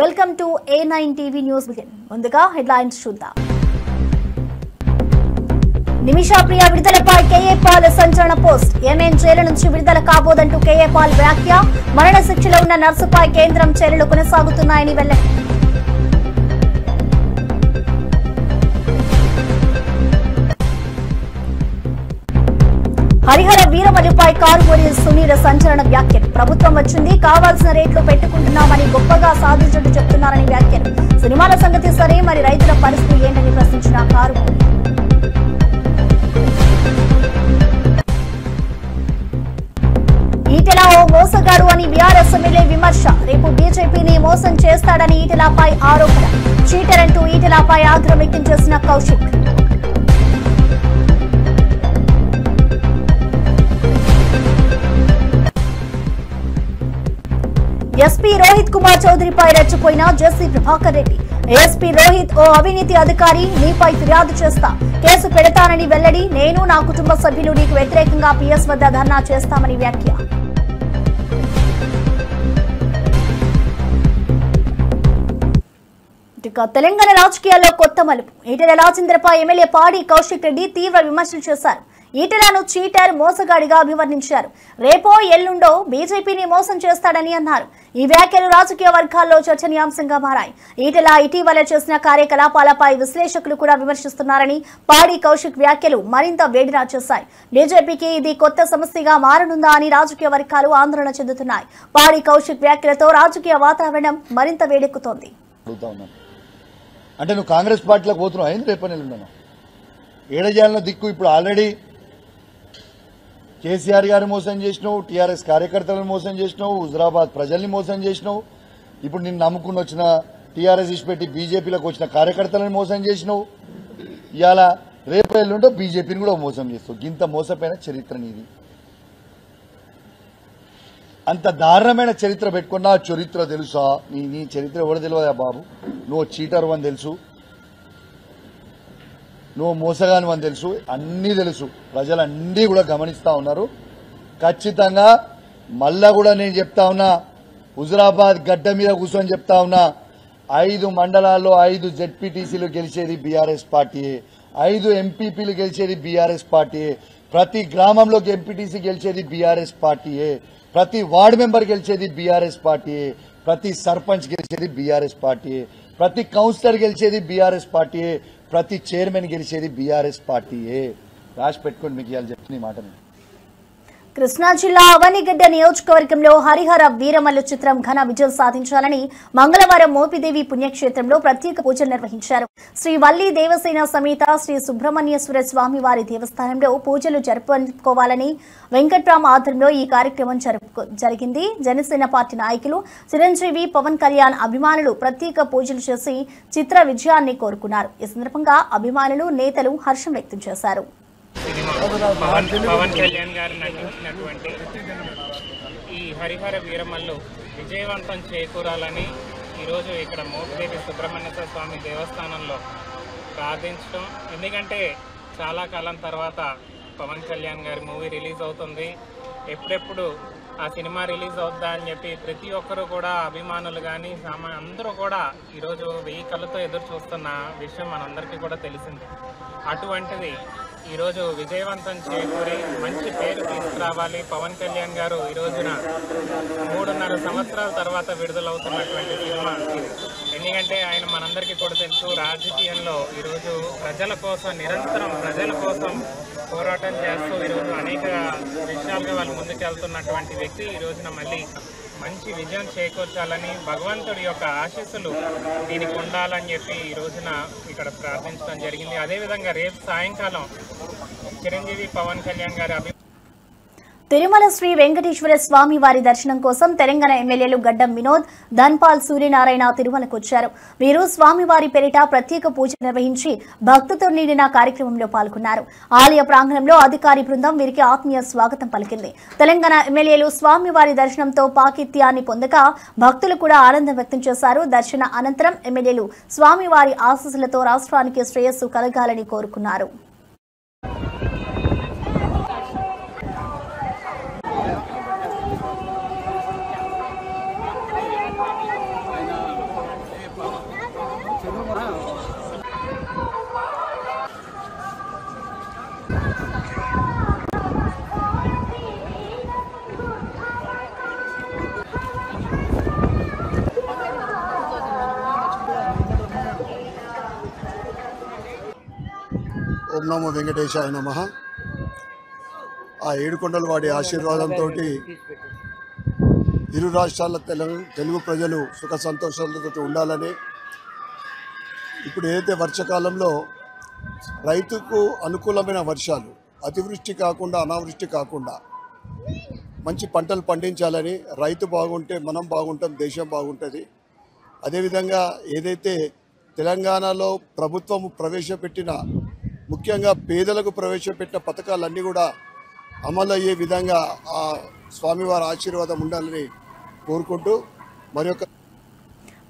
Welcome to A9 TV news bulletin. ముందుగా headlines చూద్దాం. నిమిషా ప్రియ విడుదలపై KA Paul సంచలన పోస్ట్. ఏమేం జైలు నుంచి విడుదల కాబోదంటూ కేఏ పాల్ వ్యాఖ్య. మరణ శిక్షలో ఉన్న నర్సుపై కేంద్రం చర్యలు కొనసాగుతున్నాయని వెల్లడి. హరిహర వీరమల్లుపై కారుమూరి సునీల్ సంచలన వ్యాఖ్యలు. ప్రభుత్వం వచ్చింది, కావాల్సిన రేట్లు పెట్టుకుంటున్నామని గొప్పగా సాధించుంటూ చెప్తున్నారని వ్యాఖ్యలు. సినిమాల సంగతి సరే, మరి రైతుల పరిస్థితి ఏంటని ప్రశ్నించిన కారుమూరి. ఈటెల ఓ మోసగాడు అని బీఆర్ఎస్ ఎమ్మెల్యే విమర్శ. రేపు బీజేపీని మోసం చేస్తాడని ఈటెలపై ఆరోపణ. చీటర్ అంటూ ఈటెలపై ఆగ్రహం వ్యక్తం చేసిన కౌశిక్. ఎస్పీ రోహిత్ కుమార్ చౌదరిపై రెచ్చిపోయిన జెసి ప్రభాకర్ రెడ్డి. ఎస్పీ రోహిత్ ఓ అవినీతి అధికారి, నీపై ఫిర్యాదు చేస్తా, కేసు పెడతానని వెల్లడి. నేను నా కుటుంబ సభ్యులు నీకు వ్యతిరేకంగా పిఎస్ వద్ద ధర్నా చేస్తామని వ్యాఖ్య. తెలంగాణ రాజకీయాల్లో కొత్త మలుపు. ఈటెల రాజేంద్రపై ఎమ్మెల్యే పాడి కౌశిక్ రెడ్డి తీవ్ర విమర్శలు చేశారు. ఈటెలను చీటర్, మోసగాడిగా అభివర్ణించారు. రేపో ఎల్లుండో బీజేపీని మోసం చేస్తాడని అన్నారు. ఈ వ్యాఖ్యలు రాజకీయ వర్గాల్లో చర్చనీయాంశంగా మారాయి. ఈటెల ఇటీవల చేసిన కార్యకలాపాలపై విశ్లేషకులు కూడా విమర్శిస్తున్నారని పాడి కౌశిక్ వ్యాఖ్యలు మరింత వేడిరా చేశాయి. బీజేపీకి ఇది కొత్త సమస్యగా మారనుందా అని రాజకీయ వర్గాలు ఆందోళన చెందుతున్నాయి. పాడి కౌశిక్ వ్యాఖ్యలతో రాజకీయ వాతావరణం మరింత వేడెక్కుతోంది. అంటే నువ్వు కాంగ్రెస్ పార్టీలోకి పోతున్నావు, అయింది రేపని వెళ్ళున్నాను ఏడజాలలో దిక్కు. ఇప్పుడు ఆల్రెడీ కేసీఆర్ గారిని మోసం చేసినావు, టీఆర్ఎస్ కార్యకర్తలను మోసం చేసినావు, హుజరాబాద్ ప్రజల్ని మోసం చేసినావు. ఇప్పుడు నిన్ను నమ్ముకుని వచ్చిన టీఆర్ఎస్ ఇచ్చిపెట్టి బీజేపీలోకి వచ్చిన కార్యకర్తలను మోసం చేసినావు. ఇవాళ రేపు ఎల్లుంటో బీజేపీని కూడా మోసం చేస్తావు. ఇంత మోసపోయిన చరిత్ర నీది. అంత దారుణమైన చరిత్ర పెట్టుకున్నా చరిత్ర తెలుసా? నీ చరిత్ర ఎవరు తెలియదా బాబు? నువ్వు చీటర్ అని తెలుసు, నువ్వు మోసగాని అని తెలుసు, అన్నీ తెలుసు. ప్రజలన్నీ కూడా గమనిస్తా ఉన్నారు. ఖచ్చితంగా మళ్ళా కూడా నేను చెప్తా ఉన్నా, హుజరాబాద్ గడ్డ మీద కూర్చొని చెప్తా ఉన్నా, 5 మండలాల్లో 5 జెడ్పీటీసీలు గెలిచేది బీఆర్ఎస్ పార్టీయే, 5 ఎంపీపీలు గెలిచేది బీఆర్ఎస్ పార్టీయే, ప్రతి గ్రామంలో ఎంపీటీసీ గెలిచేది బీఆర్ఎస్ పార్టీయే, ప్రతి వార్డు మెంబర్ గెలిచేది బీఆర్ఎస్ పార్టీయే, ప్రతి సర్పంచ్ గెలిచేది బీఆర్ఎస్ పార్టీయే, ప్రతి కౌన్సిలర్ గెలిచేది బీఆర్ఎస్ పార్టీయే, ప్రతి చైర్మన్ గెలిచేది బీఆర్ఎస్ పార్టీయే. రాసి పెట్టుకోండి, మీకు ఇవాళ చెప్తున్న మాటని. కృష్ణా జిల్లా అవనిగడ్డ నియోజకవర్గంలో హరిహర వీరమల్లు చిత్రం ఘన విజయం సాధించాలని మంగళవారం మోపిదేవి పుణ్యక్షేత్రంలో ప్రత్యేక పూజలు నిర్వహించారు. శ్రీ వల్లి దేవసేన సమేత శ్రీ సుబ్రహ్మణ్యేశ్వర స్వామి వారి దేవస్థానంలో పూజలు జరుపుకోవాలని వెంకట్రామ్ ఆధ్వర్యంలో ఈ కార్యక్రమం జరిగింది. జనసేన పార్టీ నాయకులు చిరంజీవి, పవన్ కళ్యాణ్ అభిమానులు ప్రత్యేక పూజలు చేసి చిత్ర విజయాన్ని కోరుకున్నారు. ఈ సందర్భంగా అభిమానులు, నేతలు హర్షం వ్యక్తం చేశారు. పవన్ కళ్యాణ్ గారు నటించినటువంటి ఈ హరిహర వీరమల్లు విజయవంతం చేకూరాలని ఈరోజు ఇక్కడ మోపిదేవి సుబ్రహ్మణ్యేశ్వర స్వామి దేవస్థానంలో ప్రార్థించడం. ఎందుకంటే చాలా కాలం తర్వాత పవన్ కళ్యాణ్ గారి మూవీ రిలీజ్ అవుతుంది. ఎప్పుడెప్పుడు ఆ సినిమా రిలీజ్ అవుద్దా అని చెప్పి ప్రతి ఒక్కరు కూడా, అభిమానులు కానీ అందరూ కూడా ఈరోజు 1000 కళ్ళతో ఎదురు చూస్తున్న విషయం మనందరికీ కూడా తెలిసింది. అటువంటిది ఈరోజు విజయవంతం చేకూరి మంచి పేరు తీసుకురావాలి. పవన్ కళ్యాణ్ గారు ఈ రోజున 3.5 సంవత్సరాల తర్వాత విడుదలవుతున్నటువంటి సినిమా ఇది. ఎందుకంటే ఆయన మనందరికీ కూడా తెలుసు, రాజకీయంలో ఈరోజు ప్రజల కోసం, నిరంతరం ప్రజల కోసం పోరాటం చేస్తూ ఈరోజు అనేక విషయాలుగా వాళ్ళు ముందుకెళ్తున్నటువంటి వ్యక్తి. ఈ రోజున మళ్ళీ మంచి విజయం చేకూర్చాలని, భగవంతుడి యొక్క ఆశీస్సులు దీనికి ఉండాలని చెప్పి ఈ రోజున ఇక్కడ ప్రార్థించడం జరిగింది. అదేవిధంగా రేపు సాయంకాలం చిరంజీవి, పవన్ కళ్యాణ్ గారి తిరుమల శ్రీ వెంకటేశ్వర స్వామి వారి దర్శనం కోసం తెలంగాణ ఎమ్మెల్యేలు గడ్డం వినోద్, ధన్పాల్ సూర్యనారాయణ తిరుమలకు వచ్చారు. వీరు స్వామివారి పేరిట ప్రత్యేక పూజ నిర్వహించి భక్తుతో నిండిన కార్యక్రమంలో పాల్గొన్నారు. ఆలయ ప్రాంగణంలో అధికారి బృందం వీరికి ఆత్మీయ స్వాగతం పలికింది. తెలంగాణ ఎమ్మెల్యేలు స్వామివారి దర్శనంతో పాకిత్యాన్ని పొందగా భక్తులు కూడా ఆనందం వ్యక్తం చేశారు. దర్శన అనంతరం ఎమ్మెల్యేలు స్వామివారి ఆశీస్సులతో రాష్ట్రానికి శ్రేయస్సు కలగాలని కోరుకున్నారు. నమో వెంకటేశాయ నమః. ఆ ఏడుకొండల వాడి ఆశీర్వాదంతో ఇరు రాష్ట్రాల తెలుగు ప్రజలు సుఖ సంతోషాలతో ఉండాలని, ఇప్పుడు ఏదైతే వర్షాకాలంలో రైతుకు అనుకూలమైన వర్షాలు, అతివృష్టి కాకుండా అనావృష్టి కాకుండా మంచి పంటలు పండించాలని, రైతు బాగుంటే మనం బాగుంటాం, దేశం బాగుంటుంది. అదేవిధంగా ఏదైతే తెలంగాణలో ప్రభుత్వం ప్రవేశపెట్టిన, ముఖ్యంగా పేదలకు ప్రవేశపెట్టిన పథకాలన్నీ కూడా అమలు అయ్యే విధంగా ఆ స్వామివారి ఆశీర్వాదం ఉండాలని కోరుకుంటూ మరొక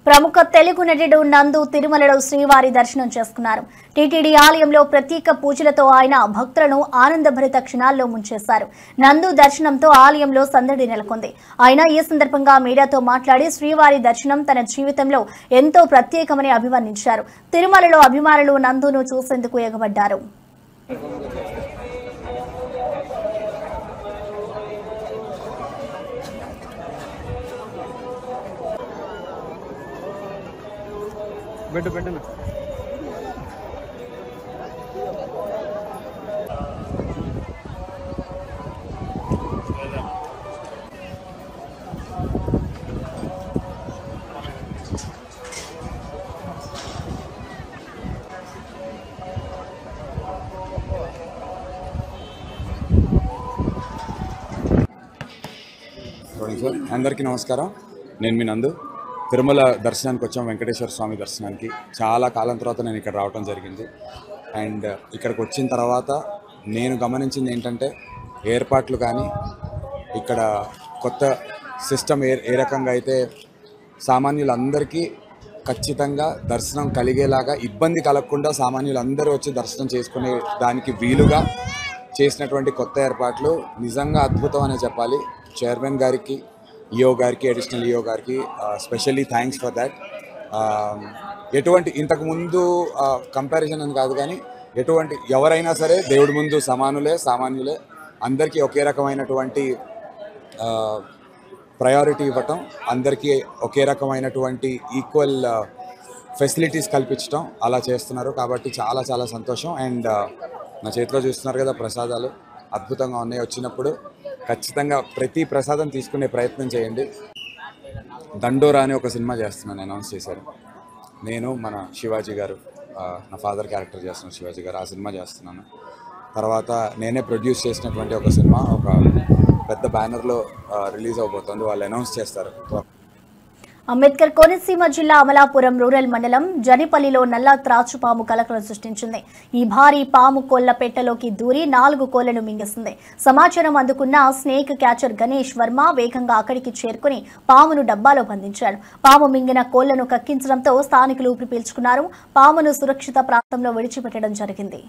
ప్రముఖ తెలుగు నటుడు నందు తిరుమలలో శ్రీవారి దర్శనం చేసుకున్నారు. టీటీడీ ఆలయంలో ప్రత్యేక పూజలతో ఆయన భక్తులను ఆనందభరిత క్షణాల్లో ముంచేశారు. నందు దర్శనంతో ఆలయంలో సందడి నెలకొంది. ఆయన ఈ సందర్భంగా మీడియాతో మాట్లాడి శ్రీవారి దర్శనం తన జీవితంలో ఎంతో ప్రత్యేకమని అభివర్ణించారు. తిరుమలలో అభిమానులు నందును చూసేందుకు ఎగబడ్డారు. అందరికీ నమస్కారం. నేను మీ నందు. తిరుమల దర్శనానికి వచ్చాం, వెంకటేశ్వర స్వామి దర్శనానికి. చాలా కాలం తర్వాత నేను ఇక్కడ రావడం జరిగింది. అండ్ ఇక్కడికి వచ్చిన తర్వాత నేను గమనించింది ఏంటంటే, ఏర్పాట్లు కానీ ఇక్కడ కొత్త సిస్టమ్ ఏ రకంగా అయితే సామాన్యులందరికీ ఖచ్చితంగా దర్శనం కలిగేలాగా, ఇబ్బంది కలగకుండా సామాన్యులందరూ వచ్చి దర్శనం చేసుకునే దానికి వీలుగా చేసినటువంటి కొత్త ఏర్పాట్లు నిజంగా అద్భుతం అనే చెప్పాలి. చైర్మన్ గారికి, ఈఓ గారికి, అడిషనల్ ఈఓ గారికి స్పెషల్లీ థ్యాంక్స్ ఫర్ దాట్. ఎటువంటి ఇంతకుముందు కంపారిజన్ అని కాదు కానీ, ఎటువంటి ఎవరైనా సరే దేవుడి ముందు సామాన్యులే, అందరికీ ఒకే రకమైనటువంటి ప్రయారిటీ ఇవ్వటం, అందరికీ ఒకే రకమైనటువంటి ఈక్వల్ ఫెసిలిటీస్ కల్పించడం అలా చేస్తున్నారు. కాబట్టి చాలా చాలా సంతోషం. అండ్ నా చేతిలో చూస్తున్నారు కదా ప్రసాదాలు, అద్భుతంగా ఉన్నాయి. వచ్చినప్పుడు ఖచ్చితంగా ప్రతి ప్రసాదం తీసుకునే ప్రయత్నం చేయండి. దండోరా అనే ఒక సినిమా చేస్తున్నాను, అనౌన్స్ చేశారు. నేను మన శివాజీ గారు, నా ఫాదర్ క్యారెక్టర్ చేస్తున్నాను శివాజీ గారు, ఆ సినిమా చేస్తున్నాను. తర్వాత నేనే ప్రొడ్యూస్ చేసినటువంటి ఒక సినిమా ఒక పెద్ద బ్యానర్లో రిలీజ్ అవబోతుంది. వాళ్ళు అనౌన్స్ చేస్తారు. అంబేద్కర్ కోనసీమ జిల్లా అమలాపురం రూరల్ మండలం జనిపల్లిలో నల్ల త్రాచుపాము కలకలం సృష్టించింది. ఈ భారీ పాము కోళ్ల పెట్టలోకి దూరి 4 కోళ్లను మింగేసింది. సమాచారం అందుకున్న స్నేక్ క్యాచర్ గణేష్ వర్మ వేగంగా అక్కడికి చేరుకుని పామును డబ్బాలో బంధించాడు. పాము మింగిన కోళ్లను కక్కించడంతో స్థానికులు ఊపిరి పీల్చుకున్నారు. పామును సురక్షిత ప్రాంతంలో విడిచిపెట్టడం జరిగింది.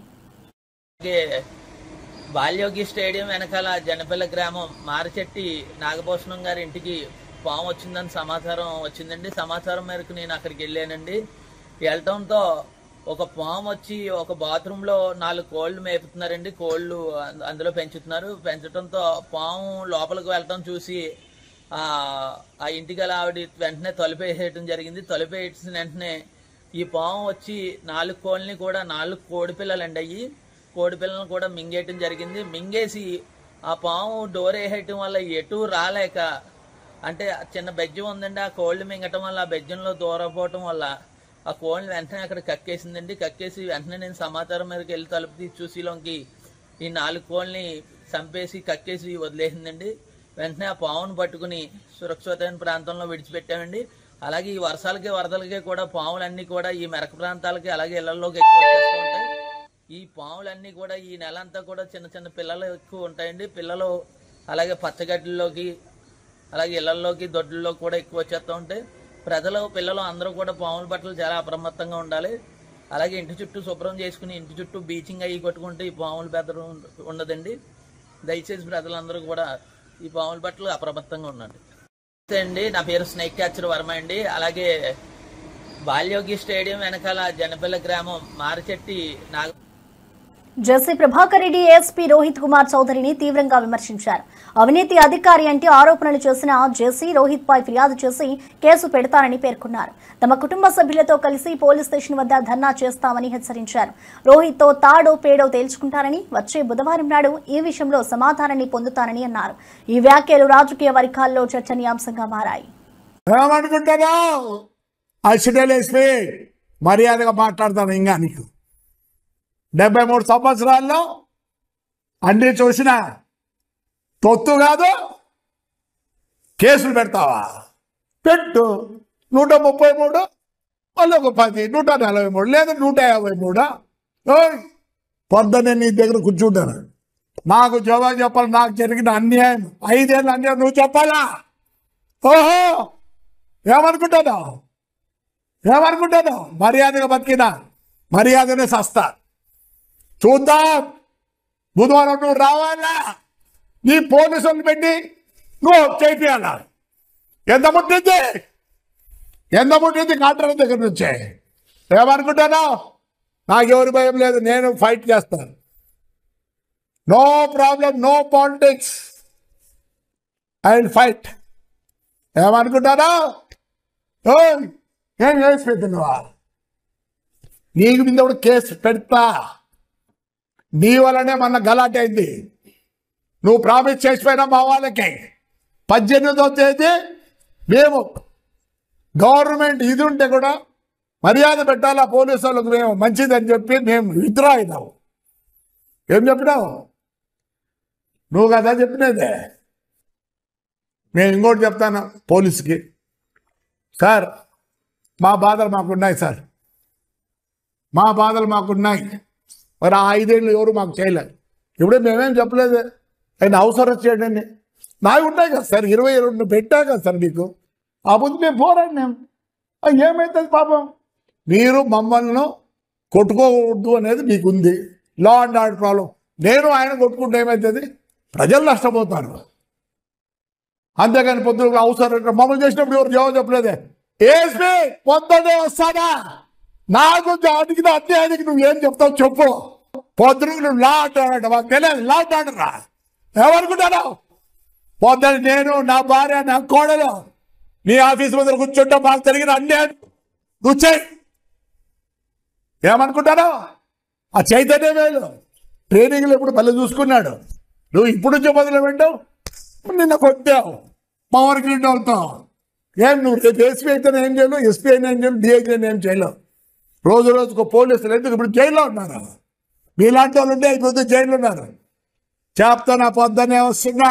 బాల్యోగి స్టేడియం వెనకాల జనపల్లి గ్రామం మారిచెట్టి నాగభూషణం గారి ఇంటికి పాము వచ్చిందని సమాచారం వచ్చిందండి. సమాచారం మేరకు నేను అక్కడికి వెళ్ళానండి. వెళ్ళటంతో ఒక పాము వచ్చి ఒక బాత్రూంలో 4 కోళ్లు మేపుతున్నారండి. కోళ్లు అందులో పెంచడంతో పాము లోపలికి వెళ్ళటం చూసి ఆ ఇంటికి అలా ఆవిడ వెంటనే తలుపేసేయటం జరిగింది. తలుపేసిన వెంటనే ఈ పాము వచ్చి 4 కోళ్ళని కూడా 4 కోడి పిల్లలండి, అయ్యి కోడి పిల్లలను కూడా మింగేయటం జరిగింది. మింగేసి ఆ పాము డోర్ వేసేయటం వల్ల ఎటు రాలేక, అంటే చిన్న బెజ్జం ఉందండి, ఆ కోళ్ళు మింగటం వల్ల ఆ బెజ్జంలో దూరపోవటం వల్ల ఆ కోళ్ళని వెంటనే అక్కడ కక్కేసిందండి. కక్కేసి వెంటనే నేను సమాచారం మీదకి వెళ్ళి తలుపు తీసి చూసిలోకి ఈ 4 కోళ్ళని చంపేసి కక్కేసి వదిలేసిందండి. వెంటనే ఆ పావును పట్టుకుని సురక్షితమైన ప్రాంతంలో విడిచిపెట్టామండి. అలాగే ఈ వర్షాలకి వరదలకి కూడా పాములన్నీ కూడా ఈ మెరక ప్రాంతాలకి అలాగే ఇళ్లలోకి ఎక్కువ వచ్చేస్తూ ఉంటాయి. ఈ పాములన్నీ కూడా ఈ నెల అంతా కూడా చిన్న చిన్న పిల్లలు ఎక్కువ ఉంటాయండి. పిల్లలు అలాగే పచ్చగడ్డల్లోకి అలాగే ఇళ్లలోకి దొడ్లలో కూడా ఎక్కువ వచ్చేస్తూ ఉంటాయి. పిల్లలు అందరూ కూడా పాముల పట్ల చాలా అప్రమత్తంగా ఉండాలి. అలాగే ఇంటి చుట్టూ శుభ్రం చేసుకుని ఇంటి చుట్టూ బీచింగ్ అయ్యి కొట్టుకుంటే ఈ పాముల బెదరు ఉండదండి. దయచేసి ప్రజలందరూ కూడా ఈ పాముల పట్ల అప్రమత్తంగా ఉండండి. అండి, నా పేరు స్నేక్ క్యాచర్ వర్మ అండి. అలాగే బాల్యోగి స్టేడియం వెనకాల జనపల్లి గ్రామం మారిచెట్టి జెసి ప్రభాకర్ రెడ్డి ఏఎస్పీ రోహిత్ కుమార్ చౌదరిని తీవ్రంగా విమర్శించారు. అవినీతి అధికారి అంటే ఆరోపణలు చేసిన జెసి రోహిత్ పై ఫిర్యాదు చేసి కేసు పెడతారని పేర్కొన్నారు. తమ కుటుంబ సభ్యులతో కలిసి పోలీస్ స్టేషన్ వద్ద ధర్నా చేస్తామని హెచ్చరించారు. రోహిత్ తో తాడో పేడో తేల్చుకుంటారని, వచ్చే బుధవారం నాడు ఈ విషయంలో సమాధానాన్ని పొందుతారని అన్నారు. ఈ వ్యాఖ్యలు రాజకీయ వర్గాల్లో చర్చనీయాంశంగా మారాయి. మర్యాదగా మాట్లాడతాను. ఇంకా నీకు 73 సంవత్సరాల్లో అన్ని చూసిన తొత్తు కాదు, కేసులు పెడతావా? పెట్టు. 133 మళ్ళీ ఒక 10, 143 లేదా 153. పొద్దున్నే నీ దగ్గర కూర్చుంటాను. నాకు జవాబు చెప్పాలి. నాకు జరిగిన అన్యాయం 5 ఏళ్ళ అన్యాయం నువ్వు చెప్పాలా? ఓహో, ఏమనుకుంటున్నావు? మర్యాదగా బతికినా మర్యాదనే సస్తా. చూద్దాం. బుధవారం నువ్వు రావాలా? నీ పోలీసులు పెట్టి నువ్వు చేయాలా? ఎంత ముట్టింది కాంట్రాక్టర్ దగ్గర నుంచే. ఏమనుకుంటాను? నాకెవరి భయం లేదు. నేను ఫైట్ చేస్తాను. No problem, no politics. I will fight. ఏమనుకుంటాను? ఏం కేసు పెడుతున్నావా? నీకు మీద కూడా కేసు పెడతా. నీ వల్లనే మొన్న గలాట్ అయింది. నువ్వు ప్రామిస్ చేసిపోయినా మా వాళ్ళకి 18వ తేదీ మేము గవర్నమెంట్ ఇది ఉంటే కూడా మర్యాద పెట్టాలా పోలీసు వాళ్ళకు, మేము మంచిదని చెప్పి మేము విత్డ్రా అయినాము. ఏం చెప్పినావు? నువ్వు కదా చెప్పినదే. నేను ఇంకోటి చెప్తాను పోలీసుకి. సార్, మా బాధలు మాకున్నాయి సార్, మా బాధలు మాకున్నాయి. మరి ఆ 5 ఏళ్ళు ఎవరు మాకు చేయలేదు. ఇప్పుడే మేమేం చెప్పలేదు. ఆయన అవసరం చేయడండి నాకు ఉన్నాయి కదా సార్. 22 పెట్టా కదా సార్ మీకు. ఆ ముందు మేము పోరాడినాం. ఏమవుతుంది పాపం? మీరు మమ్మల్ని కొట్టుకోవద్దు అనేది మీకు ఉంది. Law and order problem. నేను ఆయన కొట్టుకుంటే ఏమవుతుంది? ప్రజలు నష్టపోతారు. అంతేగాని పొద్దున అవసరం మమ్మల్ని చేసినప్పుడు ఎవరు జవాబు చెప్పలేదే. ఏఎస్పీ పొద్దునే వస్తాడా? నాకు అడిగిన అన్యాయానికి నువ్వేం చెప్తావు చెప్పు. పొద్దున నువ్వు లా అంటాడు, మాకు తెలియదు. లా అంటాడురా. ఏమనుకుంటాను? పొద్దున నేను, నా భార్య, నా కోడలు నీ ఆఫీస్ ముందర కూర్చుంటా. మాకు జరిగిన అన్యాయం నువ్వు చేయి. ఏమనుకుంటాను? ఆ చైతన్య వేలు ట్రైనింగ్లో ఇప్పుడు పల్లె చూసుకున్నాడు. నువ్వు ఇప్పుడు నుంచి మొదలు పెట్టావు. నిన్న కొట్టావు. మా వరకు నిండి అవుతావు. ఏం నువ్వు రేపు ఎస్పీ అయితే ఏం చేయలేవు, ఎస్పీ అయినా ఏం చేయలేవు, డిఐజీ అయినా ఏం చేయలేవు. రోజుకు పోలీసులు ఎందుకు ఇప్పుడు జైల్లో ఉన్నారు? మీలాంటి వాళ్ళు ఉంటే ఇప్పుడు జైల్లో ఉన్నారు. చెప్తాను. పొద్దునే వస్తున్నా.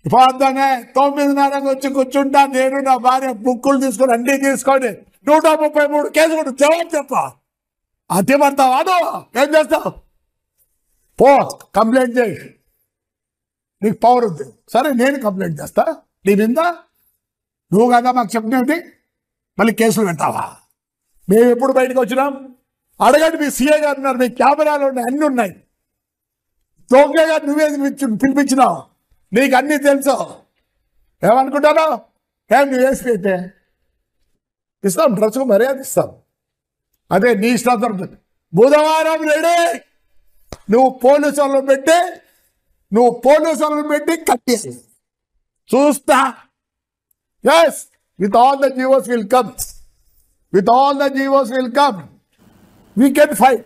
పొద్దునే 9:30 వచ్చి కూర్చుంటా. నేను నా భార్య బుక్కులు తీసుకొని అన్నీ తీసుకొని 133 కేసు కూడా జవాబు చెప్పా. అతి పడతావు అదో ఏం చేస్తావు? పో కంప్లైంట్ చేయి. నీకు పవర్ ఉంది. సరే నేను కంప్లైంట్ చేస్తా నీ మీద. నువ్వు కదా మాకు చెప్పినది మళ్ళీ కేసులు పెట్టావా? మేము ఎప్పుడు బయటకు వచ్చినాం? అడగండి. మీ సీఏ గారు ఉన్నారు, మీ కెమెరాలు ఉన్నాయి, అన్నీ ఉన్నాయి. దొంగ గారు నువ్వే పిలిపించినావు. నీకు అన్నీ తెలుసు. ఏమనుకుంటాను? ఏం నువ్వు వేసి అయితే ఇస్తాం, డ్రెస్కు మర్యాద ఇస్తాం. అదే నీ ఇష్టం. బుధవారం రెడీ. నువ్వు పోలీసు వాళ్ళని పెట్టి కట్టేసి చూస్తా. Yes, with all the GOs will come. We can fight.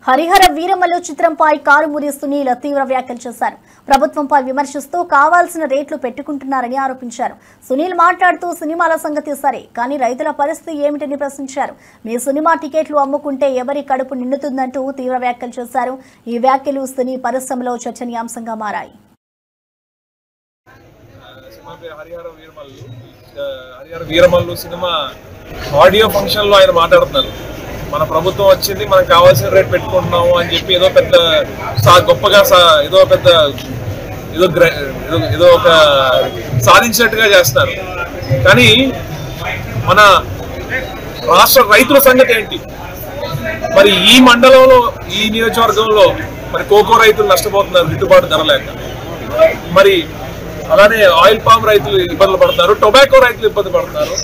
Harihara Veeramallu చిత్రంపై కారుమూరి సునీల్ తీవ్ర వ్యాఖ్యలు చేశారు. ప్రభుత్వంపై విమర్శిస్తూ కావాల్సిన రేట్లు పెట్టుకుంటున్నారని ఆరోపించారు. సునీల్ మాట్లాడుతూ సినిమాల సంగతి సరే, కానీ రైతుల పరిస్థితి ఏమిటని ప్రశ్నించారు. మీ సినిమా టికెట్లు అమ్ముకుంటే ఎవరి కడుపు నిండుతుందంటూ తీవ్ర వ్యాఖ్యలు చేశారు. ఈ వ్యాఖ్యలు సినీ పరిశ్రమలో చర్చనీయాంశంగా మారాయి. Harihara Veeramallu cinema audio function లో ఆయన మాట్లాడుతున్నారు. మన ప్రభుత్వం వచ్చింది, మనకు కావాల్సిన రేట్ పెట్టుకుంటున్నాము అని చెప్పి ఏదో పెద్ద గొప్పగా ఏదో ఒక సాధించినట్టుగా చేస్తున్నారు. కానీ మన రాష్ట్ర రైతుల సంగతి ఏంటి? మరి ఈ మండలంలో, ఈ నియోజకవర్గంలో మరి కోకో రైతులు నష్టపోతున్నారు గిట్టుబాటు ధర లేక. మరి అలానే ఆయిల్ పామ్ రైతులు ఇబ్బందులు పడుతున్నారు, టొబాకో రైతులు ఇబ్బంది పడుతున్నారు.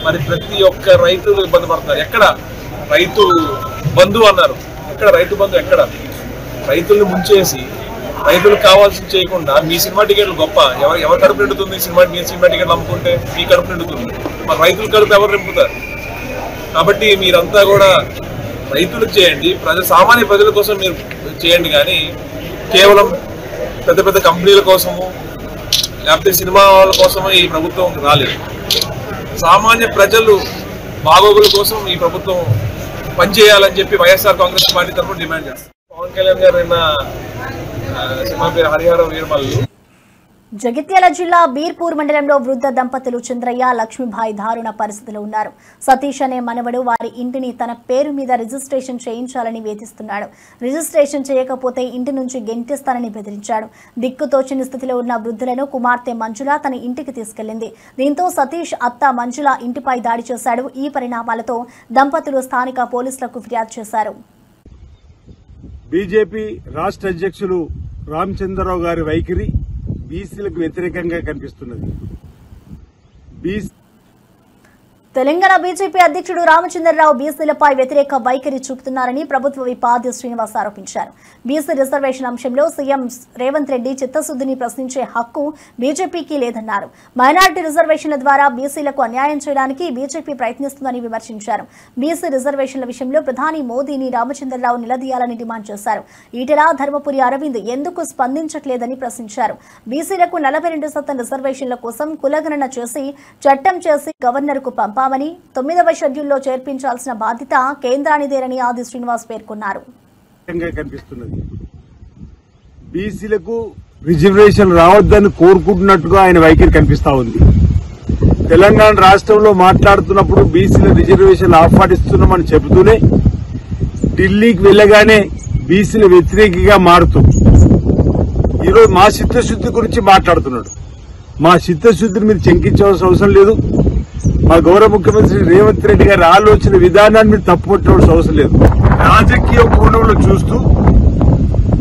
మరి ప్రతి ఒక్క రైతులు ఇబ్బంది పడుతున్నారు. ఎక్కడ రైతు బంధు అన్నారు. ఎక్కడ రైతు బంధు? ఎక్కడ? రైతుల్ని ముంచేసి రైతులకు కావాల్సింది చేయకుండా మీ సినిమా టికెట్లు గొప్ప. ఎవరు కడుపు నిండుతుంది? మీ సినిమా టికెట్లు అమ్ముకుంటే మీ కడుపు నిండుతుంది. మరి రైతుల కడుపు ఎవరు నింపుతారు? కాబట్టి మీరంతా కూడా రైతులకు చేయండి, సామాన్య ప్రజల కోసం మీరు చేయండి. కానీ కేవలం పెద్ద పెద్ద కంపెనీల కోసము లేకపోతే సినిమా వాళ్ళ కోసము ఈ ప్రభుత్వం రాలేదు. సామాన్య ప్రజలు బాగోగుల కోసం ఈ ప్రభుత్వం పనిచేయాలని చెప్పి వైఎస్ఆర్ కాంగ్రెస్ పార్టీ తరఫున డిమాండ్ చేస్తారు. పవన్ కళ్యాణ్ గారు నిన్న సినిమా పేరు హరిహర వీరమల్లు. జగిత్యాల జిల్లా బీర్పూర్ మండలంలో వృద్ధ దంపతులు చంద్రయ్య లక్ష్మీబాయి దారుణ పరిస్థితిలో ఉన్నారు. సతీష్ అనే మనవడు వారి ఇంటిని తన పేరు మీద రిజిస్ట్రేషన్ చేయించాలని వేధిస్తున్నాడు. రిజిస్ట్రేషన్ చేయకపోతే ఇంటి నుంచి గెంటిస్తానని బెదిరించాడు. దిక్కుతోచని స్థితిలో ఉన్న వృద్ధులను కుమార్తె మంజుల తన ఇంటికి తీసుకెళ్లింది. దీంతో సతీష్ అత్త మంజుల ఇంటిపై దాడి చేశాడు. ఈ పరిణామాలతో దంపతులు స్థానిక పోలీసులకు ఫిర్యాదు చేశారు. బీజేపీ రాష్ట్ర అధ్యక్షులు రామచంద్రరావు గారి వైఖరి బీసీలకు వ్యతిరేకంగా కనిపిస్తున్నది. తెలంగాణ బీజేపీ అధ్యక్షుడు రామచంద్రరావు బీసీలపై వ్యతిరేక వైఖరి చూపుతున్నారని ప్రభుత్వ విప్ ఆది శ్రీనివాస్ ఆరోపించారు. బీసీ రిజర్వేషన్ అంశంలో సీఎం రేవంత్ రెడ్డి చిత్తశుద్ధిని ప్రశ్నించే హక్కు బీజేపీకి లేదన్నారు. మైనారిటీ రిజర్వేషన్ల ద్వారా బీసీలకు అన్యాయం చేయడానికి బీజేపీ ప్రయత్నిస్తుందని విమర్శించారు. బీసీ రిజర్వేషన్ల విషయంలో ప్రధాని మోదీని రామచంద్రరావు నిలదీయాలని డిమాండ్ చేశారు. ఈటెల ధర్మపురి అరవింద్ ఎందుకు స్పందించట్లేదని ప్రశ్నించారు. బీసీలకు 42% రిజర్వేషన్ల కోసం కులగణన చేసి చట్టం చేసి గవర్నర్కు పంపారు. 9వ షెడ్యూల్లో చేర్పించాల్సిన బాధ్యత కేంద్రానిదేనని ఆది శ్రీనివాస్ పేర్కొన్నారు. బీసీలకు రిజర్వేషన్ రావద్దని కోరుకుంటున్నట్టుగా ఆయన వైఖరి కనిపిస్తా ఉంది. తెలంగాణ రాష్ట్రంలో మాట్లాడుతున్నప్పుడు బీసీల రిజర్వేషన్ ఆహ్వానిస్తున్నామని చెబుతూనే ఢిల్లీకి వెళ్లగానే బీసీల వ్యతిరేకిగా మారుతూ ఈరోజు మా చిత్తశుద్ధి గురించి మాట్లాడుతున్నాడు. మా చిత్తశుద్ధిని మీరు శంకించవలసిన అవసరం లేదు. మా గౌరవ ముఖ్యమంత్రి రేవంత్ రెడ్డి గారి ఆలోచన విధానాన్ని మీరు తప్పుపట్టవలసిన అవసరం లేదు. రాజకీయ కోణంలో చూస్తూ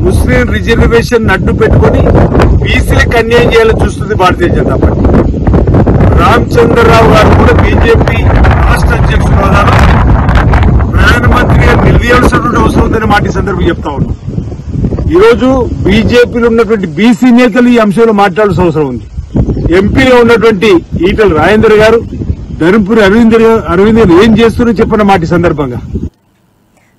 ముస్లిం రిజర్వేషన్ అడ్డు పెట్టుకుని బీసీలకు అన్యాయం చేయాలని చూస్తుంది భారతీయ జనతా పార్టీ. రామచంద్రరావు గారు కూడా బీజేపీ రాష్ట్ర అధ్యక్షుడు హోదాలో ప్రధానమంత్రి గారు నిలదీయాల్సినటువంటి అవసరం ఉందని మాట సందర్భం చెప్తా ఉన్నాం. ఈరోజు బీజేపీలో ఉన్నటువంటి బీసీ నేతలు ఈ అంశంలో మాట్లాడాల్సిన అవసరం ఉంది. ఎంపీలో ఉన్నటువంటి ఈటల రాజేందర్ గారు ధర్మపురి అరవింద్ ఏం చేస్తున్నారో చెప్పిన మాట సందర్భంగా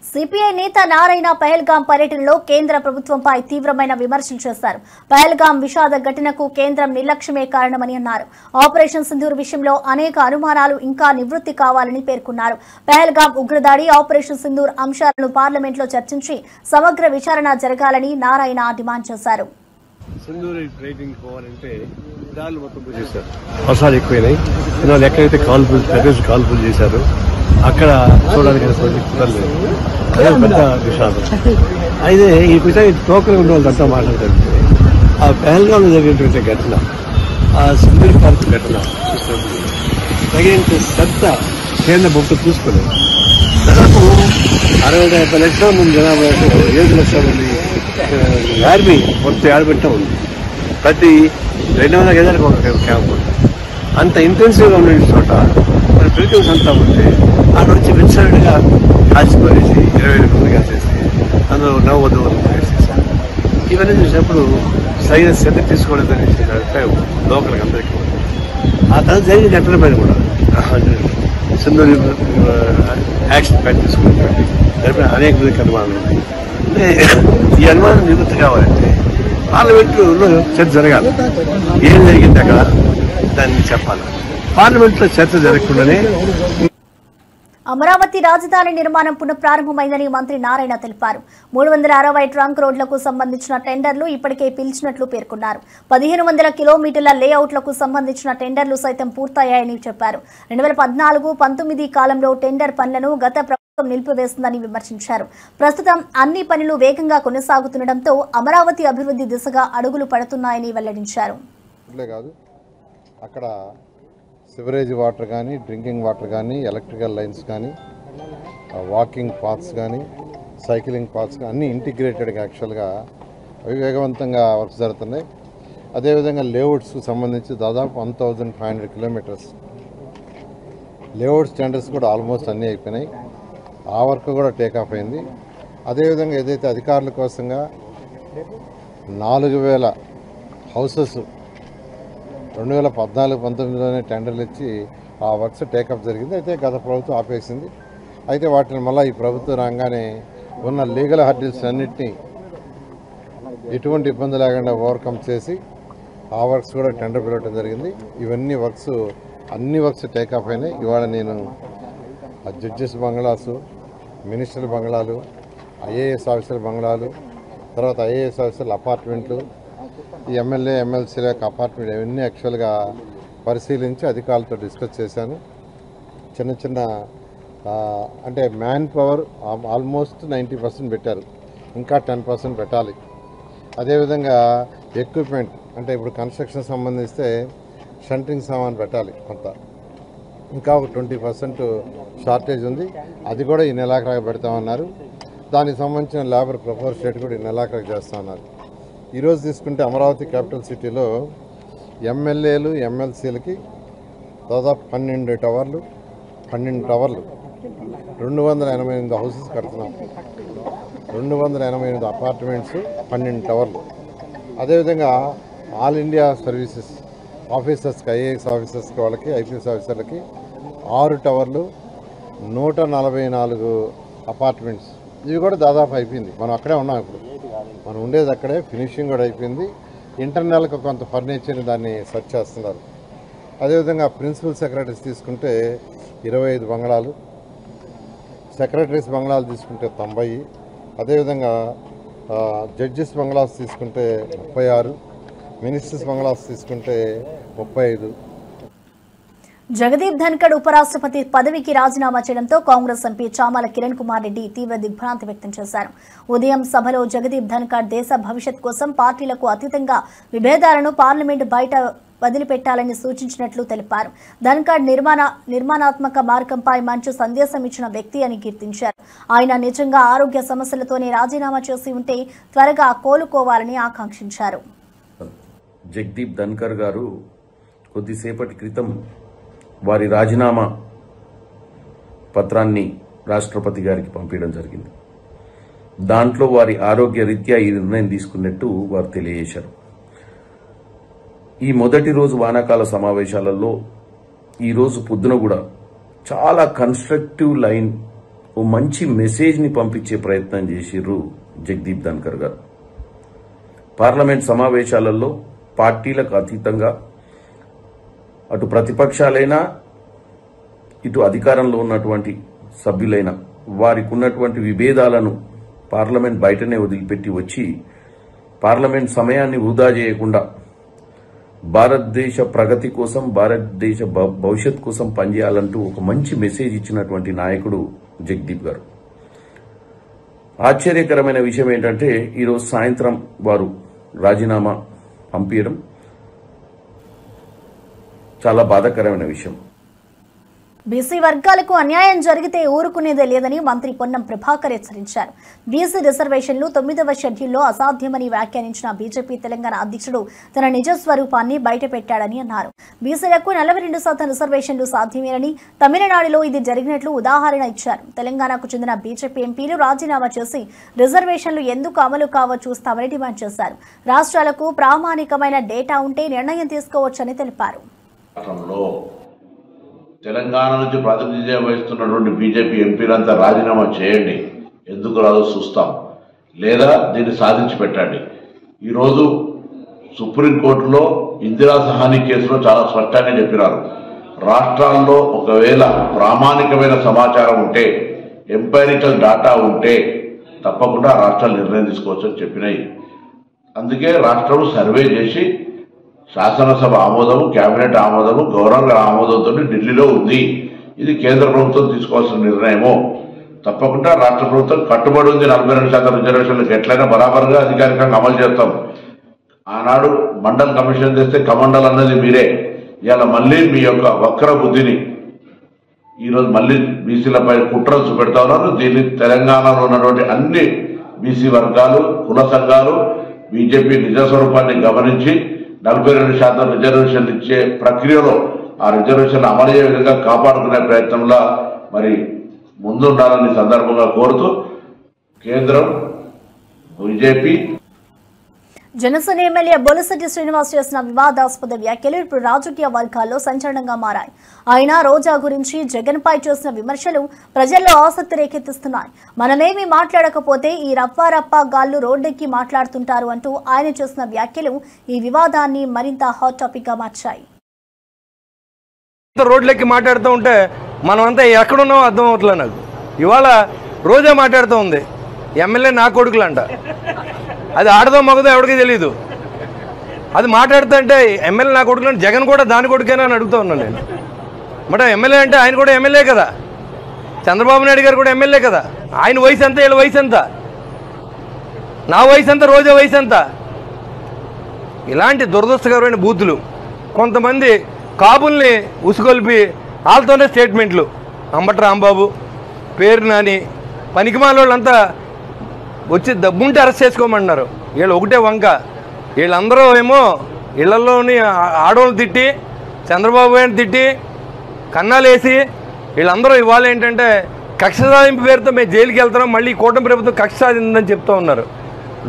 సిపిఐ నేత నారాయణ పహల్గాం పర్యటనలో కేంద్ర ప్రభుత్వంపై తీవ్రమైన విమర్శలు చేశారు. పహల్గాం విషాద ఘటనకు కేంద్రం నిర్లక్ష్యమే కారణమని అన్నారు. ఆపరేషన్ సింధూర్ విషయంలో అనేక అనుమానాలు ఇంకా నివృత్తి కావాలని పేర్కొన్నారు. పహల్గాం ఉగ్రదాడి, ఆపరేషన్ సింధూర్ అంశాలను పార్లమెంట్లో చర్చించి సమగ్ర విచారణ జరగాలని నారాయణ డిమాండ్ చేశారు. సింధూరి ట్రైనింగ్ పోవాలంటే దాడులు మొత్తం చేశారు. వర్షాలు ఎక్కువైనాయి. వాళ్ళు ఎక్కడైతే కాల్పులు చేశారో అక్కడ చూడడానికి కుదరలేదు. అదే పెద్ద విషాదం. అయితే ఈ విషయం టోకన్ ఉన్న వాళ్ళంతా మాట్లాడతారు. ఆ పహల్గాంలో జరిగినటువంటి ఘటన, ఆ సింధూరి పార్క్ ఘటన చూసినప్పుడు తగినంత శ్రద్ధ కేంద్ర ప్రభుత్వం చూసుకోలేదు. దాదాపు 60-70 లక్షల మంది జనాభాకు 7 లక్షల మంది ఆర్మీ మొత్తం ఆడబెట్టా ఉంది. ప్రతి 200 గజాలకు ఒక క్యాంప్ ఉంటుంది. అంత ఇంటెన్సివ్ గా ఉన్న చోట మన పిలికల్స్ అంతా ఉంటే అక్కడ వచ్చి విచ్చలవిడిగా కాల్చిపోయేసి 20 మంది కాల్చేసి అందులో నవ్వద్దు చేసేసారు. ఇవన్నీ చూసినప్పుడు సరైన శ్రద్ధ తీసుకోవడం అభిప్రాయం లోకల్కి అందరికీ ఉంది. ఆ తర్వాత జరిగిన ఘటన పైన కూడా సింధూరి యాక్షన్ ప్లాన్ తీసుకున్నటువంటి దానిపైన అనేక విధంగా అనుమానాలు ఉన్నాయి. అంటే ఈ అనుమానం నివృత్తి కావాలంటే పార్లమెంట్లో చర్చ జరగాలి. ఏం జరిగింది అక్కడ దాన్ని చెప్పాలి. పార్లమెంట్లో చర్చ జరగకుండానే అమరావతి రాజధాని నిర్మాణం పునఃప్రారంభమైందని మంత్రి నారాయణ తెలిపారు. 360 ట్రంక్ రోడ్లకు సంబంధించిన టెండర్లు ఇప్పటికే పిలిచినట్లు పేర్కొన్నారు. 1500 కిలోమీటర్ల లేఅవుట్లకు సంబంధించిన టెండర్లు సైతం పూర్తయ్యాయని చెప్పారు. 2014-19 కాలంలో టెండర్ పనులను గత ప్రభుత్వం నిలిపివేస్తుందని విమర్శించారు. ప్రస్తుతం అన్ని పనులు వేగంగా కొనసాగుతుండటంతో అమరావతి అభివృద్ధి దిశగా అడుగులు పడుతున్నాయని వెల్లడించారు. అక్కడ సివరేజ్ వాటర్ కానీ, డ్రింకింగ్ వాటర్ కానీ, ఎలక్ట్రికల్ లైన్స్ కానీ, వాకింగ్ పాత్స్ కానీ, సైక్లింగ్ పాత్స్ కానీ అన్నీ ఇంటిగ్రేటెడ్గా యాక్చువల్గా అవి వేగవంతంగా వర్క్స్ జరుగుతున్నాయి. అదేవిధంగా లేఅవుట్స్కి సంబంధించి దాదాపు 1500 కిలోమీటర్స్ లేఅవుట్స్ టెండర్స్ కూడా ఆల్మోస్ట్ అన్నీ అయిపోయినాయి. ఆ వర్క్ కూడా టేకాఫ్ అయింది. అదేవిధంగా ఏదైతే అధికారుల కోసంగా 4000 హౌసెస్ 2014-19లోనే టెండర్లు ఇచ్చి ఆ వర్క్స్ టేకప్ జరిగింది. అయితే గత ప్రభుత్వం ఆపేసింది. అయితే వాటిని మళ్ళీ ఈ ప్రభుత్వం రాగానే ఉన్న లీగల్ హర్డిల్స్ అన్నింటినీ ఎటువంటి ఇబ్బంది లేకుండా ఓవర్కమ్ చేసి ఆ వర్క్స్ కూడా టెండర్ పిలవడం జరిగింది. ఇవన్నీ అన్ని వర్క్స్ టేకప్ అయినాయి. ఇవాళ నేను జడ్జెస్ బంగ్లాసు, మినిస్టర్ల బంగ్లాలు, ఐఏఎస్ ఆఫీసర్ల బంగ్లాలు, తర్వాత ఐఏఎస్ ఆఫీసర్ల అపార్ట్మెంట్లు, ఈ ఎమ్మెల్యే ఎమ్మెల్సీల యొక్క అపార్ట్మెంట్ ఇవన్నీ యాక్చువల్గా పరిశీలించి అధికారులతో డిస్కస్ చేశాను. చిన్న అంటే మ్యాన్ పవర్ ఆల్మోస్ట్ 90% పెట్టారు, ఇంకా 10% పెట్టాలి. అదేవిధంగా ఎక్విప్మెంట్ అంటే ఇప్పుడు కన్స్ట్రక్షన్ సంబంధిస్తే షంటింగ్ సామాన్ పెట్టాలి కొంత, ఇంకా ఒక 20% షార్టేజ్ ఉంది. అది కూడా ఈ నెలాఖరుగా పెడతామన్నారు. దానికి సంబంధించిన లేబర్ ప్రపోర్షియేట్ కూడా ఈ నెలాఖరుగా చేస్తామన్నారు. ఈరోజు తీసుకుంటే అమరావతి క్యాపిటల్ సిటీలో ఎమ్మెల్యేలు ఎమ్మెల్సీలకి దాదాపు 12 టవర్లు 288 హౌసెస్ కడుతున్నాం, 288 అపార్ట్మెంట్స్, 12 టవర్లు. అదేవిధంగా ఆల్ ఇండియా సర్వీసెస్ ఆఫీసర్స్కి, ఐఏఎస్ ఆఫీసర్స్కి, వాళ్ళకి ఐపీఎస్ ఆఫీసర్లకి 6 టవర్లు, 144 అపార్ట్మెంట్స్. ఇవి కూడా దాదాపు అయిపోయింది. మనం అక్కడే ఉన్నాం, ఇప్పుడు మనం ఉండేది అక్కడే, ఫినిషింగ్ కూడా అయిపోయింది. ఇంటర్నల్గా కొంత ఫర్నిచర్ని దాన్ని సెర్చ్ చేస్తున్నారు. అదేవిధంగా ప్రిన్సిపల్ సెక్రటరీస్ తీసుకుంటే 25 బంగ్లాలు, సెక్రటరీస్ బంగ్లాలు తీసుకుంటే 90, అదేవిధంగా జడ్జెస్ బంగ్లాస్ తీసుకుంటే 36, మినిస్టర్స్ బంగ్లాస్ తీసుకుంటే 35. జగదీప్ ధన్కడ్ ఉపరాష్ట్రపతి పదవికి రాజీనామా చేయడంతో కాంగ్రెస్ ఎంపీ చామల కిరణ్ కుమార్ రెడ్డి తీవ్ర దిగ్భ్రాంతి వ్యక్తం చేశారు. ఉదయం సభలో జగదీప్ ధన్కడ్ దేశ భవిష్యత్ కోసం పార్టీలకు అతీతంగా విభేదాలను పార్లమెంటు బయట వదిలిపెట్టాలని సూచించినట్లు తెలిపారు. ధన్కడ్ నిర్మాణాత్మక మార్గంపై మంచి సందేశం ఇచ్చిన వ్యక్తి అని కీర్తించారు. ఆయన నిజంగా ఆరోగ్య సమస్యలతోనే రాజీనామా చేసి ఉంటే త్వరగా కోలుకోవాలని ఆకాంక్షించారు. జగదీప్ ధన్కర్ గారు కొద్దిసేపటి క్రితం వారి రాజీనామా పత్రాన్ని రాష్ట్రపతి గారికి పంపించడం జరిగింది. దాంట్లో వారి ఆరోగ్య రీత్యా ఈ నిర్ణయం తీసుకున్నట్టు వారు తెలియజేశారు. ఈ మొదటి రోజు వానాకాల సమావేశాలలో ఈరోజు పొద్దున కూడా చాలా కన్స్ట్రక్టివ్ లైన్, ఓ మంచి మెసేజ్ని పంపించే ప్రయత్నం చేసిర్రు జగదీప్ ధన్కర్ గారు. పార్లమెంట్ సమావేశాలలో పార్టీలకు అతీతంగా అటు ప్రతిపక్షాలైనా ఇటు అధికారంలో ఉన్నటువంటి సభ్యులైనా వారికి ఉన్నటువంటి విభేదాలను పార్లమెంట్ బయటనే వదిలిపెట్టి వచ్చి పార్లమెంట్ సమయాన్ని వృధా చేయకుండా భారతదేశ ప్రగతి కోసం, భారతదేశ భవిష్యత్ కోసం పనిచేయాలంటూ ఒక మంచి మెసేజ్ ఇచ్చినటువంటి నాయకుడు జగదీప్ గారు. ఆశ్చర్యకరమైన విషయం ఏంటంటే ఈరోజు సాయంత్రం వారు రాజీనామా పంపించడం చాలా బాధాకరమైన విషయం. బీసీ వర్గాలకు అన్యాయం జరిగితే ఊరుకునేదే లేదని మంత్రి పొన్నం ప్రభాకర్ హెచ్చరించారు. బీసీ రిజర్వేషన్లు 9వ షెడ్యూల్లో అసాధ్యమని వ్యాఖ్యానించిన బీజేపీ తెలంగాణ అధ్యక్షుడు తన నిజ స్వరూపాన్ని బయటపెట్టాడని అన్నారు. బీసీలకు 42% రిజర్వేషన్లు సాధ్యమేనని, తమిళనాడులో ఇది జరిగినట్లు ఉదాహరణ ఇచ్చారు. తెలంగాణకు చెందిన బీజేపీ ఎంపీలు రాజీనామా చేసి రిజర్వేషన్లు ఎందుకు అమలు కావో చూస్తామని డిమాండ్ చేశారు. రాష్ట్రాలకు ప్రామాణికమైన డేటా ఉంటే నిర్ణయం తీసుకోవచ్చని తెలిపారు. తెలంగాణ నుంచి ప్రాతినిధ్యం వహిస్తున్నటువంటి బీజేపీ ఎంపీలంతా రాజీనామా చేయండి, ఎందుకు రాదో చూస్తాం, లేదా దీన్ని సాధించి పెట్టండి. ఈరోజు సుప్రీంకోర్టులో ఇందిరా సహాని కేసులో చాలా స్పష్టంగా చెప్పినారు. రాష్ట్రాల్లో ఒకవేళ ప్రామాణికమైన సమాచారం ఉంటే, ఎంపైరికల్ డాటా ఉంటే తప్పకుండా రాష్ట్రాలు నిర్ణయం తీసుకోవచ్చని చెప్పినాయి. అందుకే రాష్ట్రం సర్వే చేసి శాసనసభ ఆమోదము, కేబినెట్ ఆమోదము, గవర్నర్ ఆమోదంతో ఢిల్లీలో ఉంది. ఇది కేంద్ర ప్రభుత్వం తీసుకోవాల్సిన నిర్ణయము. తప్పకుండా రాష్ట్ర ప్రభుత్వం కట్టుబడి ఉంది. 42% రిజర్వేషన్లకు ఎట్లయినా బరాబర్గా అధికారికంగా అమలు చేస్తాం. ఆనాడు మండల్ కమిషన్ చేస్తే కమండల్ అన్నది మీరే. ఇవాళ మళ్ళీ మీ యొక్క వక్ర బుద్ధిని ఈరోజు మళ్ళీ బీసీలపై కుట్రలు చూపెడతా ఉన్నారు. దీన్ని తెలంగాణలో ఉన్నటువంటి అన్ని బీసీ వర్గాలు, కుల సంఘాలు బీజేపీ నిజ స్వరూపాన్ని గమనించి 42% రిజర్వేషన్లు ఇచ్చే ప్రక్రియలో ఆ రిజర్వేషన్లు అమలు అయ్యే విధంగా కాపాడుకునే ప్రయత్నంలో మరి ముందుండాలని సందర్భంగా కోరుతూ కేంద్రం బీజేపీ జనసేన ఎమ్మెల్యే బొలిశెట్టి శ్రీనివాస్ చేసిన వివాదాస్పద వ్యాఖ్యలు ఇప్పుడు రాజకీయ వర్గాల్లో సంచలనంగా మారాయి. ఆయన రోజా గురించి జగన్ పై చేసిన విమర్శలు ప్రజల్లో ఆసక్తి రేకెత్తిస్తున్నాయి. మనమేమీ మాట్లాడకపోతే ఈ రప్ప గాళ్లు రోడ్డెక్కి మాట్లాడుతుంటారు అంటూ ఆయన చేసిన వ్యాఖ్యలు ఈ వివాదాన్ని మరింత హాట్ టాపిక్ గా మార్చాయి. రోడ్లెక్కి మాట్లాడుతూ ఉంటే మనమంతా ఎక్కడున్నామో అర్థం అవుతలే. నాకు ఇవాళ రోజా మాట్లాడుతూ ఉంది, ఎమ్మెల్యే నా కొడుకులంట. అది ఆడదో మగదో ఎవరికి తెలియదు. అది మాట్లాడుతుంటే ఎమ్మెల్యే నా కొడుకులంటే జగన్ కూడా దాని కొడుకేనా అని అడుగుతూ ఉన్నాను నేను. మరి ఎమ్మెల్యే అంటే ఆయన కూడా ఎమ్మెల్యే కదా, చంద్రబాబు నాయుడు గారు కూడా ఎమ్మెల్యే కదా. ఆయన వయసు ఎంత, వీళ్ళ వయసు ఎంత, నా వయసు ఎంత, రోజా వయసు ఎంత? ఇలాంటి దురదృష్టకరమైన బూతులు కొంతమంది కాపుల్ని ఉసుగొల్పి వాళ్ళతోనే స్టేట్మెంట్లు. అంబటి రాంబాబు, పేరు నాని, పనికిమాల వాళ్ళంతా వచ్చి దబ్బుంటే అరెస్ట్ చేసుకోమన్నారు. వీళ్ళు ఒకటే వంక. వీళ్ళందరూ ఏమో ఇళ్లలోని ఆడవాళ్ళు తిట్టి, చంద్రబాబు గారిని తిట్టి, కన్నాలు వేసి, వీళ్ళందరూ ఇవాళ ఏంటంటే కక్ష సాధింపు పేరుతో మేము జైలుకి వెళ్తున్నాం, మళ్ళీ కూటమి ప్రభుత్వం కక్ష సాధిందని చెప్తూ ఉన్నారు.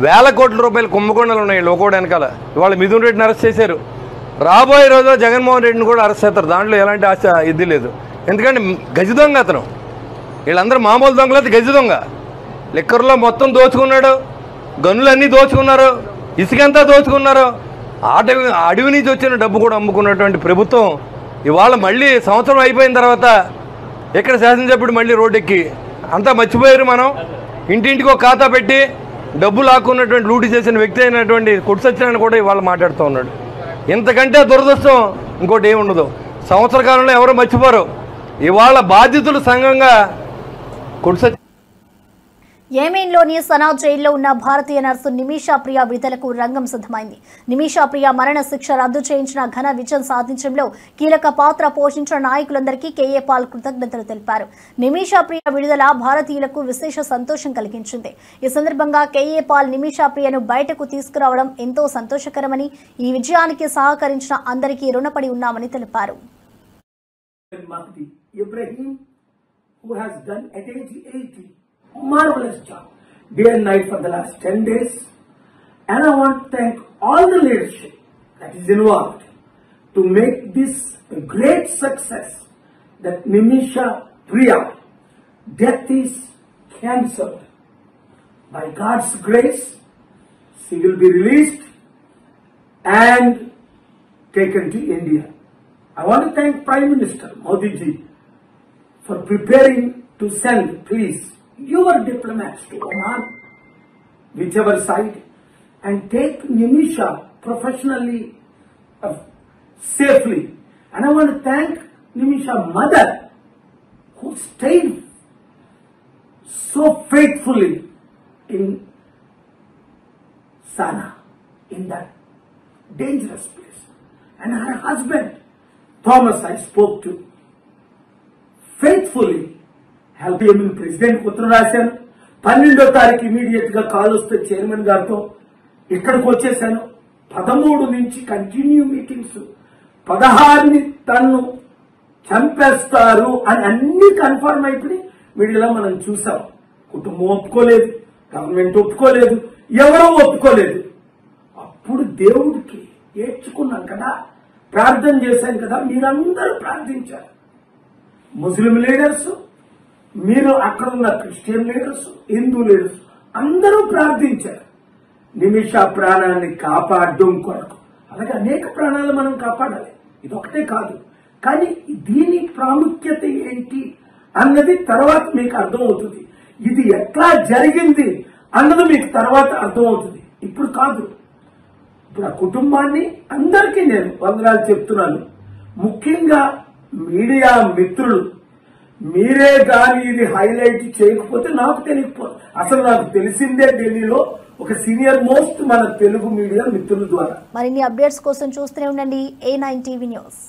వేల కోట్ల రూపాయలు కుంభకోణాలు ఉన్నాయి వీళ్ళు ఒకటి వెనకాల. ఇవాళ మిథున్ రెడ్డిని అరెస్ట్ చేశారు. రాబోయే రోజు జగన్మోహన్ రెడ్డిని కూడా అరెస్ట్ చేస్తారు. దాంట్లో ఎలాంటి ఆశ ఇది లేదు. ఎందుకంటే గజ దొంగ అతను. వీళ్ళందరూ మామూలు దొంగలు, గజ దొంగ. లిక్కర్లో మొత్తం దోచుకున్నాడు, గనులన్నీ దోచుకున్నారు, ఇసుకంతా దోచుకున్నారు. అడవి నుంచి వచ్చిన డబ్బు కూడా అమ్ముకున్నటువంటి ప్రభుత్వం ఇవాళ మళ్ళీ సంవత్సరం అయిపోయిన తర్వాత ఇక్కడ శాసనసభ్యుడు మళ్ళీ రోడ్డెక్కి అంతా మర్చిపోయారు. మనం ఇంటింటికి ఒక ఖాతా పెట్టి డబ్బు లాక్కున్నటువంటి లూటీ చేసిన వ్యక్తి అయినటువంటి కొట్టు సత్యనారాయణ కూడా ఇవాళ మాట్లాడుతూ ఉన్నాడు. ఇంతకంటే దురదృష్టం ఇంకోటి ఏముండదు. సంవత్సర కాలంలో ఎవరు మర్చిపోరు. ఇవాళ బాధితులు సంఘంగా కొట్టు యెమెన్లోని సనా జైల్లో ఉన్న భారతీయ నర్సు నిమిషా ప్రియ విడుదలకు రంగం సిద్ధమైంది. నిమిషా ప్రియ మరణ శిక్ష రద్దు చేయించిన ఘన విజయం సాధించడంలో కీలక పాత్ర పోషించిన నాయకులందరికీ కేఏ పాల్ కృతజ్ఞతలు తెలిపారు. నిమిషా ప్రియ విడుదల భారతీయులకు విశేష సంతోషం కలిగించింది. ఈ సందర్భంగా కేఏ పాల్ నిమిషా ప్రియను బయటకు తీసుకురావడం ఎంతో సంతోషకరమని, ఈ విజయానికి సహకరించిన అందరికీ రుణపడి ఉన్నామని తెలిపారు. Marvelous job, day and night for the last 10 days, and I want to thank all the leadership that is involved to make this a great success. That Nimisha Priya death is cancelled. By God's grace, she will be released and taken to India. I want to thank Prime Minister Modi ji for preparing to send, please, your diplomats to Oman, whichever side, and take Nimisha professionally, safely. And I want to thank Nimisha's mother, who stayed so faithfully in Sana, in that dangerous place. And her husband, Thomas, I spoke to, faithfully help him in president ఉత్తరం రాశాను. 12వ తారీఖు immediate గా call వస్తే chairman గారితో ఇక్కడికి వచ్చేసాను. 13 నుంచి continue meetings. 16ని తన్ను చంపేస్తారు అని అన్ని కన్ఫర్మ్ అయిపోయి మీడియాలో మనం చూసాం. కుటుంబం ఒప్పుకోలేదు, గవర్నమెంట్ ఒప్పుకోలేదు, ఎవరో ఒప్పుకోలేదు. అప్పుడు దేవుడికి ఏడ్చుకున్నాం కదా, ప్రార్థన చేశాం కదా, మీరందరూ ప్రార్థించారు. ముస్లిం లీడర్స్, మీరు అక్కడ ఉన్న క్రిస్టియన్ లీడర్స్, హిందూ లీడర్స్ అందరూ ప్రార్థించారు నిమిషా ప్రాణాన్ని కాపాడడం కొరకు. అలాగే అనేక ప్రాణాలు మనం కాపాడాలి, ఇదొకటే కాదు. కానీ దీని ప్రాముఖ్యత ఏంటి అన్నది తర్వాత మీకు అర్థమవుతుంది. ఇది ఎట్లా జరిగింది అన్నది మీకు తర్వాత అర్థమవుతుంది, ఇప్పుడు కాదు. ఇప్పుడు ఆ కుటుంబాన్ని అందరికీ నేను వందనాలు చెప్తున్నాను. ముఖ్యంగా మీడియా మిత్రులు, మీరే గాని ఇది హైలైట్ చేయకపోతే నాకు తెలియకపోతే, అసలు నాకు తెలిసిందే ఢిల్లీలో ఒక సీనియర్ మోస్ట్ మన తెలుగు మీడియా మిత్రుల ద్వారా. మరిన్ని అప్డేట్స్ కోసం చూస్తూనే ఉండండి A9 టీవీ న్యూస్.